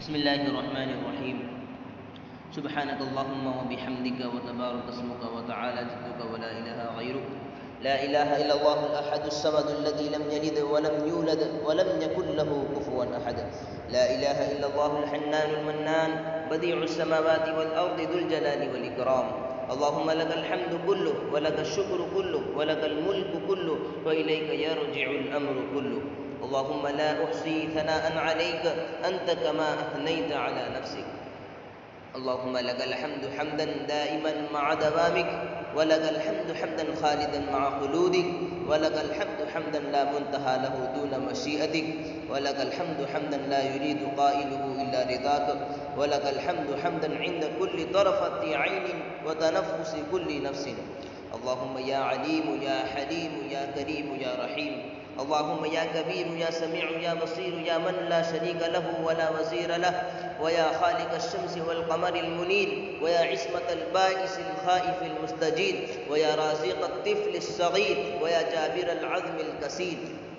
بسم الله الرحمن الرحيم. سبحانك اللهم وبحمدك وتبارك اسمك وتعالى جدك ولا إله غيرك. لا إله إلا الله الأحد الصمد الذي لم يلد ولم يولد ولم يكن له كفوا أحد. لا إله إلا الله الحنان المنان بديع السماوات والأرض ذو الجلال والإكرام. اللهم لك الحمد كله ولك الشكر كله ولك الملك كله وإليك يرجع الأمر كله. اللهم لا أحصي ثناء عليك أنت كما أثنيت على نفسك. اللهم لك الحمد حمدا دائما مع دوامك، ولك الحمد حمدا خالدا مع خلودك، ولك الحمد حمدا لا منتهى له دون مشيئتك، ولك الحمد حمدا لا يريد قائله إلا رضاك، ولك الحمد حمدا عند كل طرفة عين وتنفس كل نفس. اللهم يا عليم يا حليم يا كريم يا رحيم. اللهم يا كبير يا سميع يا بصير يا من لا شريك له ولا وزير له، ويا خالق الشمس والقمر المنير، ويا عصمة البائس الخائف المستجير، ويا رازق الطفل الصغير، ويا جابر العظم الكسير.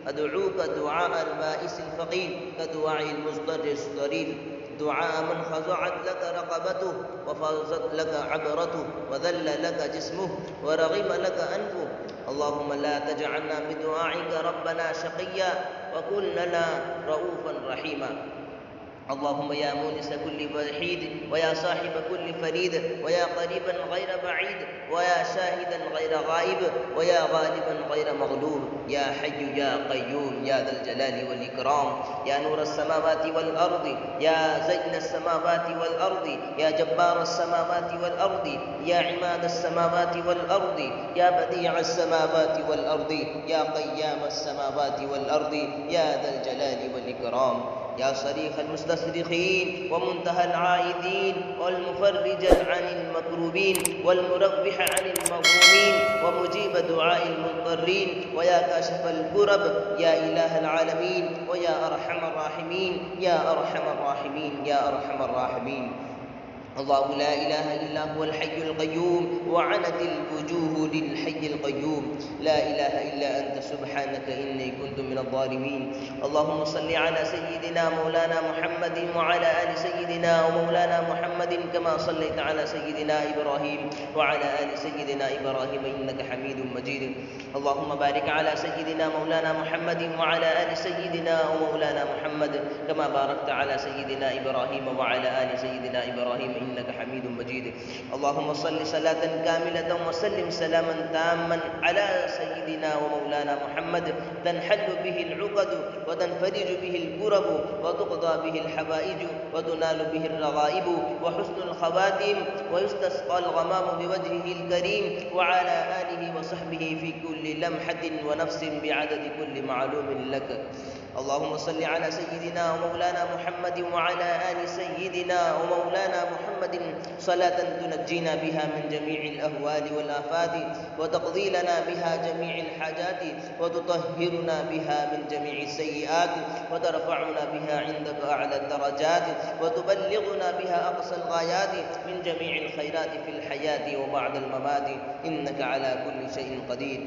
أدعوك دعاء البائس الفقير كدعاء المضطر الضرير، دعاء من خضعت لك رقبته وفازت لك عبرته وذل لك جسمه ورغم لك أنفه. اللهم لا تجعلنا بدعائك ربنا شقيا وكن لنا رؤوفا رحيما. اللهم يا مونس كل وحيد، ويا صاحب كل فريد، ويا قريبا غير بعيد، ويا شاهدا غير غائب، ويا غالبا غير مغلوب، يا حي يا قيوم يا ذا الجلال والإكرام. يا نور السماوات والأرض، يا زين السماوات والأرض، يا جبار السماوات والأرض، يا عماد السماوات والأرض، يا بديع السماوات والأرض، يا قيام السماوات والأرض، يا ذا الجلال والإكرام. يا صريخ المستصرخين ومنتهى العائدين والمفرج عن المكروبين والمربح عن المغمومين ومجيب دعاء المضطرين، ويا كاشف الكرب يا إله العالمين، ويا أرحم الراحمين يا أرحم الراحمين يا أرحم الراحمين. الله لا إله إلا هو الحي القيوم وعنت الوجوه للحي القيوم. لا إله إلا أنت سبحانك إني كنت من الظالمين. اللهم صل على سيدنا مولانا محمد وعلى آل سيدنا ومولانا محمد كما صليت على سيدنا إبراهيم وعلى آل سيدنا إبراهيم إنك حميد مجيد. اللهم بارك على سيدنا مولانا محمد وعلى آل سيدنا ومولانا محمد كما باركت على سيدنا إبراهيم وعلى آل سيدنا إبراهيم إنك حميد مجيد. اللهم صل صلاة كاملة وسلم سلاما تاما على سيدنا ومولانا محمد تنحل به العقد وتنفرج به الكرب وتقضى به الحوائج وتنال به الرغائب وحسن الخواتيم ويستسقى الغمام بوجهه الكريم وعلى آله وصحبه في كل لمحة ونفس بعدد كل معلوم لك. اللهم صل على سيدنا ومولانا محمد وعلى آل سيدنا ومولانا محمد صلاة تنجينا بها من جميع الأهوال والآفات وتقضي لنا بها جميع الحاجات وتطهرنا بها من جميع السيئات وترفعنا بها عندك أعلى الدرجات وتبلغنا بها أقصى الغايات من جميع الخيرات في الحياة وبعد الممات إنك على كل شيء قدير.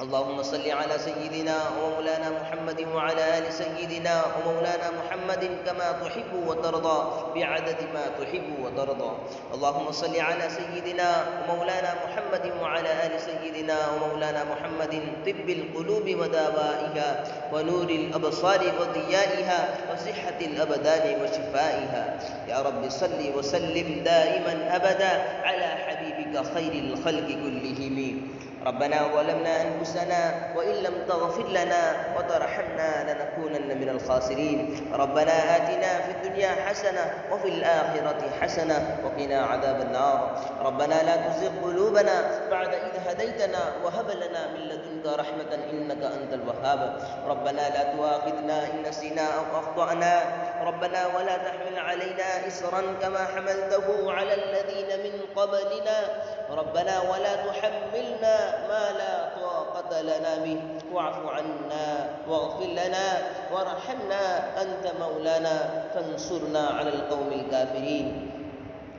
اللهم صل على سيدنا ومولانا محمد وعلى آل سيدنا ومولانا محمد كما تحب وترضى بعدد ما تحب وترضى. اللهم صل على سيدنا ومولانا محمد وعلى آل سيدنا ومولانا محمد طب القلوب ودوائها ونور الأبصار وضيائها وصحة الأبدان وشفائها. يا رب صل وسلم دائما أبدا على حبيبك خير الخلق كلهم. ربنا ظلمنا أنفسنا وإن لم تغفر لنا وترحمنا لنكونن من الخاسرين. ربنا آتنا في الدنيا حسنة وفي الآخرة حسنة وقنا عذاب النار. ربنا لا تزغ قلوبنا بعد إذ هديتنا وهب لنا من لدنك رحمة إنك أنت الوهاب. ربنا لا تؤاخذنا إن نسينا أو أخطأنا. ربنا ولا تحمل علينا إصرا كما حملته على الذين من قبلنا. ربنا ولا تحملنا ما لا طاقة لنا به واعف عنا واغفر لنا وارحمنا أنت مولانا فانصرنا على القوم الكافرين.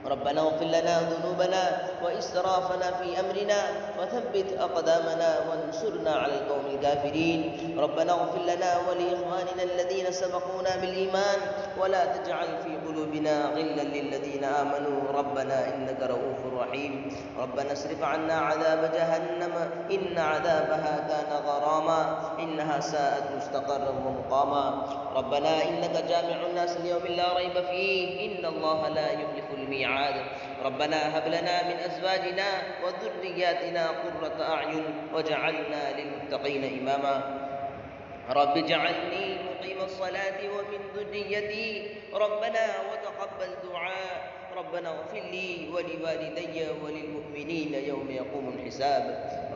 ربنا اغفر لنا ذنوبنا وإسرافنا في أمرنا وثبت أقدامنا وانصرنا على القوم الكافرين. ربنا اغفر لنا ولإخواننا الذين سبقونا بالإيمان ولا تجعل في قلوبنا غلا للذين آمنوا ربنا إنك رؤوف رحيم. ربنا اصرف عنا عذاب جهنم إن عذابها كان غراما إنها ساءت مستقرا ومقاما. ربنا إنك جامع الناس ليوم لا ريب فيه إن الله لا يخلف الميعاد. ربنا هب لنا من أزواجنا وذرياتنا قرة أعين واجعلنا للمتقين إماما. رب اجعلني مقيم الصلاة ومن ذريتي ربنا وتقبل دعاء. ربنا اغفر لي ولوالدي وللمؤمنين يوم يقوم الحساب.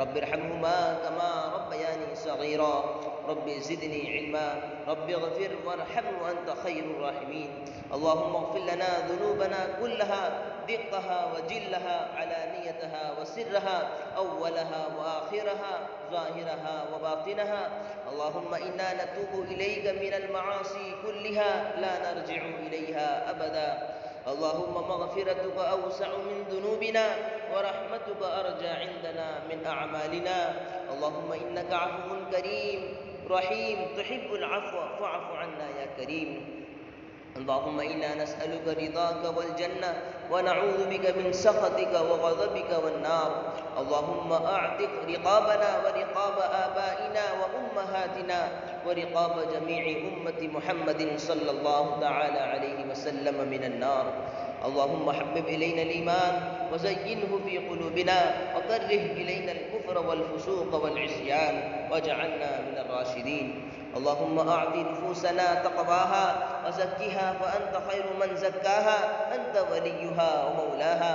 رب ارحمهما كما ربياني صغيرا. رب زدني علما. رب اغفر وارحم وأنت خير الراحمين. اللهم اغفر لنا ذنوبنا كلها دقها وجلها علانيتها وسرها أولها وآخرها ظاهرها وباطنها. اللهم إنا نتوب إليك من المعاصي كلها لا نرجع إليها أبدا. اللهم مغفرتك أوسع من ذنوبنا ورحمتك أرجى عندنا من أعمالنا. اللهم إنك عفو كريم رحيم تحب العفو فاعف عنا يا كريم. اللهم إنا نسألك رضاك والجنة ونعوذ بك من سخطك وغضبك والنار. اللهم أعتق رقابنا ورقاب آبائنا وأمهاتنا ورقاب جميع أمة محمد صلى الله تعالى عليه وسلم من النار. اللهم حبب إلينا الإيمان وزينه في قلوبنا وكره إلينا الكفر والفسوق والعصيان واجعلنا من الراشدين. اللهم أعط نفوسنا تقواها وزكها فأنت خير من زكاها أنت وليها ومولاها.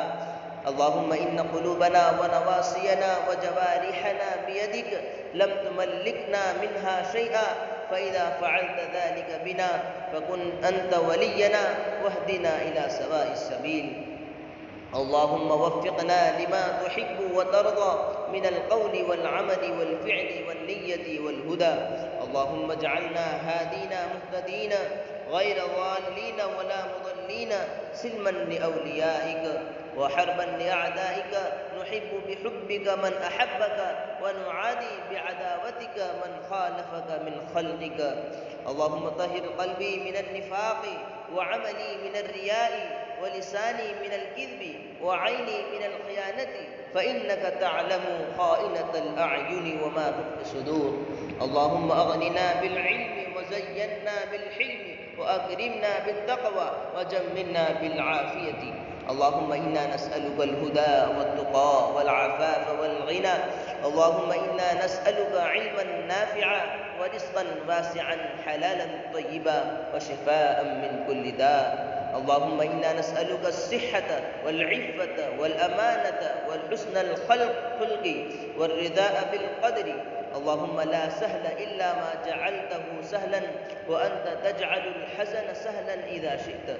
اللهم إن قلوبنا ونواصينا وجوارحنا بيدك لم تملكنا منها شيئا فإذا فعلت ذلك بنا فكن أنت ولينا واهدنا إلى سواء السبيل. اللهم وفقنا لما تحب وترضى من القول والعمل والفعل والنية والهدى. اللهم اجعلنا هادين مهتدين غير ضالين ولا مضلين سلما لأوليائك وحربا لأعدائك. نحب بحبك من أحبك ونعادي بعداوتك من خالفك من خلقك. اللهم طهر قلبي من النفاق وعملي من الرياء ولساني من الكذب وعيني من الخيانة فإنك تعلم خائنة الأعين وما تخفي الصدور. اللهم أغننا بالعلم وزينا بالحلم وأكرمنا بالتقوى وجملنا بالعافية. اللهم إنا نسألك الهدى والتقى والعفاف والغنى. اللهم إنا نسألك علما نافعا ورزقا واسعا حلالا طيبا وشفاء من كل داء. اللهم إنا نسألك الصحة والعفة والأمانة والحسن الخلق والرضاء بالقدر. اللهم لا سهل إلا ما جعلته سهلا وأنت تجعل الحزن سهلا إذا شئت.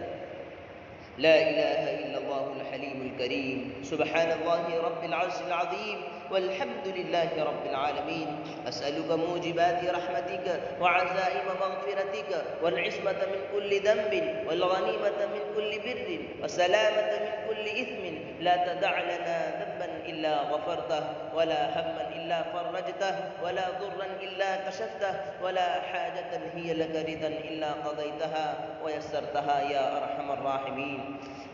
لا إله إلا الله الحليم الكريم. سبحان الله رب العرش العظيم والحمد لله رب العالمين. أسألك موجبات رحمتك وعزائم مغفرتك والعصمة من كل ذنب والغنيمة من كل بر والسلامة من كل إثم. لا تدع لنا ذنبا إلا غفرته ولا هما إلا فرجته ولا ضرا إلا كشفته ولا حاجة هي لك رضا إلا قضيتها ويسرتها يا أرحم الراحمين.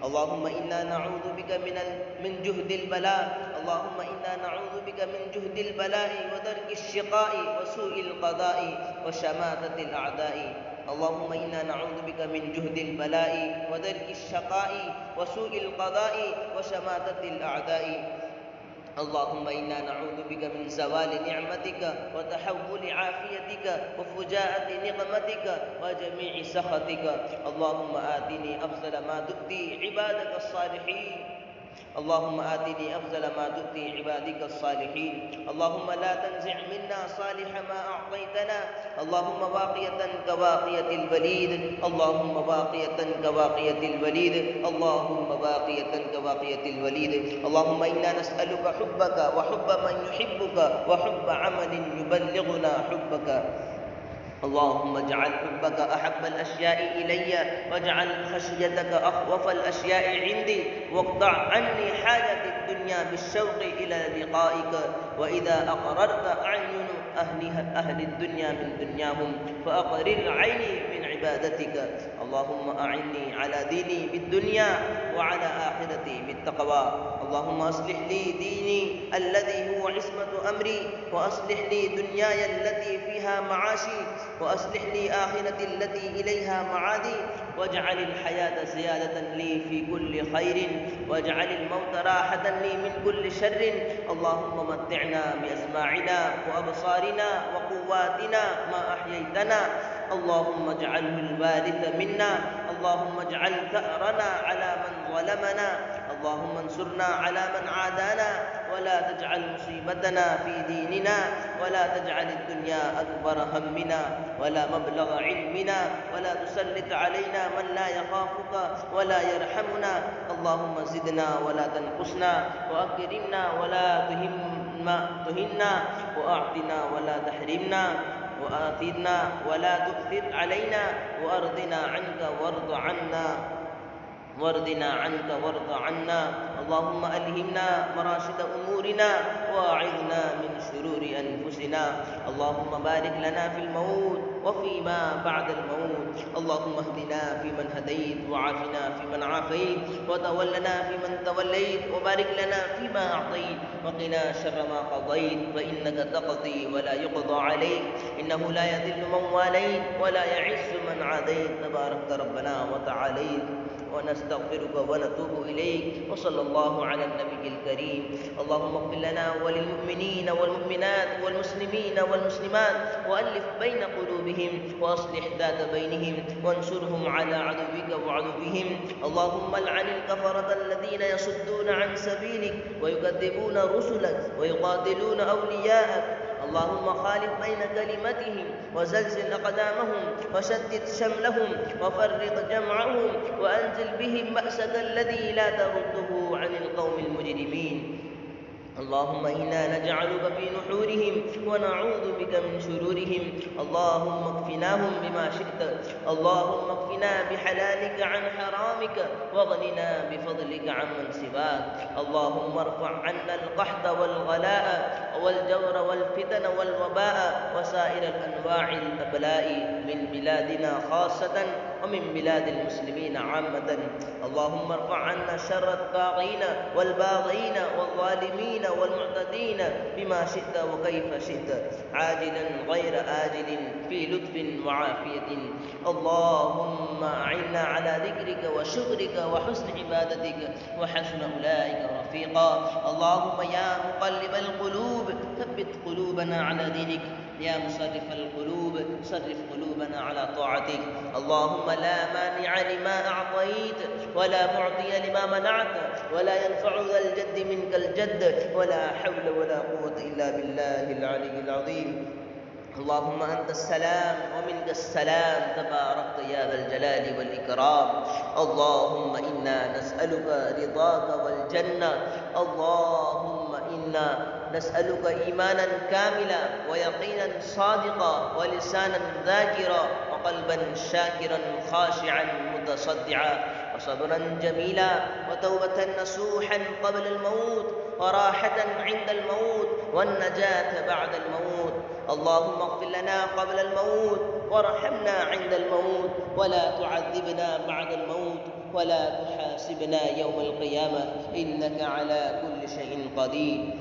اللهم إنا نعوذ بك من جهد البلاء. اللهم إنا نعوذ بك من جهد البلاء ودرك الشقاء وسوء القضاء وشماتة الأعداء. اللهم إنا نعوذ بك من جهد البلاء ودرك الشقاء وسوء القضاء وشماتة الأعداء. اللهم إنا نعوذ بك من زوال نعمتك وتحول عافيتك وفجاءة نقمتك وجميع سخطك. اللهم آتني أفضل ما تؤتي عبادك الصالحين. اللهم آتني أفضل ما تؤتي عبادك الصالحين. اللهم لا تنزع منا صالح ما أعطيتنا. اللهم باقية كباقية الوليد. اللهم باقية كباقية الوليد. اللهم باقية كباقية الوليد. اللهم إنا نسألك حبك وحب من يحبك وحب عمل يبلغنا حبك. اللهم اجعل حبك أحب الأشياء إلي، واجعل خشيتك أخوف الأشياء عندي، واقطع عني حاجة الدنيا بالشوق إلى لقائك. وإذا أقررت أعين أهل الدنيا من دنياهم فأقرر عيني من عبادتك. اللهم أعني على ديني بالدنيا وعلى آخرتي بالتقوى. اللهم أصلح لي ديني الذي هو عصمة أمري، وأصلح لي دنياي التي فيها معاشي، وأصلح لي آخرتي التي إليها معادي، واجعل الحياة زيادة لي في كل خير، واجعل الموت راحة لي من كل شر. اللهم متعنا بأسماعنا وأبصارنا وقواتنا ما أحييتنا. اللهم اجعله الوارث منا. اللهم اجعل ثأرنا على من ظلمنا. اللهم انصرنا على من عادانا، ولا تجعل مصيبتنا في ديننا، ولا تجعل الدنيا أكبر همنا ولا مبلغ علمنا، ولا تسلط علينا من لا يخافك ولا يرحمنا. اللهم زدنا ولا تنقصنا، وأكرمنا ولا تهنا، وأعطنا ولا تحرمنا، وآثرنا ولا تؤثر علينا، وأرضنا عنك وارض عنا. اللهم ألهمنا مراشد أمورنا، وأعذنا من شرور أنفسنا. اللهم بارك لنا في الموت وفيما بعد الموت. اللهم اهدنا فيمن هديت، وعافنا فيمن عافيت، وتولنا فيمن توليت، وبارك لنا فيما أعطيت، وقنا شر ما قضيت، فإنك تقضي ولا يقضى عليك، إنه لا يذل من واليت ولا يعز من عاديت، تباركت ربنا وتعاليت. ونستغفرك ونتوب إليك، وصلى الله على النبي الكريم. اللهم اغفر لنا وللمؤمنين والمؤمنات والمسلمين والمسلمات، وألف بين قلوبهم، وأصلح ذات بينهم، وانصرهم على عدوك وعدوهم. اللهم العن الكفرة الذين يصدون عن سبيلك ويكذبون رسلك ويقاتلون أولياءك. اللهم خالف بين كلمتهم، وزلزل أقدامهم، وشتت شملهم، وفرق جمعهم، وأنزل بهم بأسك الذي لا ترده عن القوم المجرمين. اللهم إنا نجعلك في نحورهم، ونعوذ بك من شرورهم. اللهم اكفناهم بما شئت. اللهم اكفنا بحلالك عن حرامك، واغننا بفضلك عمن سواك. اللهم ارفع عنا القحط والغلاء والجور والفتن والوباء وسائر الأنواع الأبلاء من بلادنا خاصة، ومن بلاد المسلمين عامة. اللهم ارفع عنا شر الطاغين والباغين والظالمين والمعتدين بما شئت وكيف شئت، عاجلا غير آجل، في لطف وعافية. اللهم أعنا على ذكرك وشكرك وحسن عبادتك وحسن أولئك رفيقا. اللهم يا مقلب القلوب ثبت قلوبنا على دينك، يا مصرف القلوب صرف قلوبنا على طاعتك. اللهم لا مانع لما أعطيت، ولا معطي لما منعت، ولا ينفع ذا الجد منك الجد، ولا حول ولا قوة إلا بالله العلي العظيم. اللهم أنت السلام ومنك السلام، تباركت يا ذا الجلال والإكرام. اللهم إنا نسألك رضاك والجنة. اللهم إنا نسألك إيمانا كاملا، ويقينا صادقا، ولسانا ذاكرا، وقلبا شاكرا خاشعا متصدعا، وصبرا جميلا، وتوبة نصوحا قبل الموت، وراحة عند الموت، والنجاة بعد الموت. اللهم اغفر لنا قبل الموت، وارحمنا عند الموت، ولا تعذبنا بعد الموت، ولا تحاسبنا يوم القيامة، إنك على كل شيء قدير.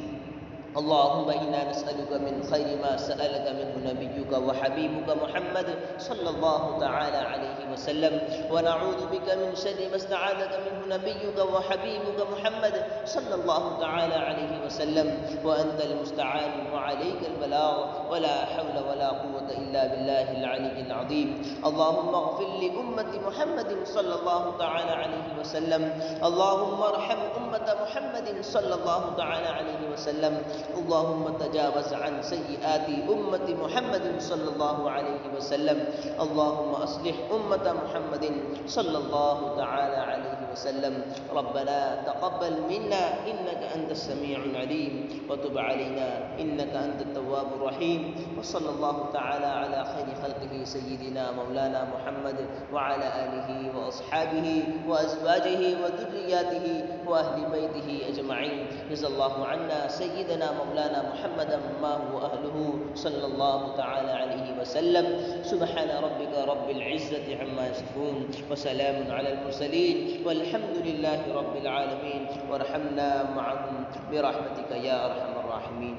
اللهم إنا نسألك من خير ما سألك منه نبيك وحبيبك محمد صلى الله تعالى عليه وسلم، ونعوذ بك من شر ما استعاذك منه نبيك وحبيبك محمد صلى الله تعالى عليه وسلم، وأنت المستعان وعليك البلاغ، ولا حول ولا قوة إلا بالله العلي العظيم. اللهم اغفر لأمة محمد صلى الله تعالى عليه وسلم. اللهم ارحم أمة محمد صلى الله تعالى عليه وسلم. اللهم تجاوز عن سيئات أمة محمد صلى الله عليه وسلم. اللهم أصلح أمة محمد صلى الله تعالى عليه وسلم. ربنا تقبل منا إنك أنت السميع العليم وتب علينا إنك أنت التواب الرحيم. وصلى الله تعالى على خير خلقه سيدنا مولانا محمد وعلى آله وأصحابه وأزواجه وذرياته وأهل بيته أجمعين. جزا الله عنا سيدنا مولانا محمدا ما هو أهله صلى الله تعالى عليه وسلم. سبحان ربك رب العزة عما يصفون وسلام على المرسلين والحمد لله رب العالمين. وارحمنا معهم برحمتك يا أرحم الراحمين.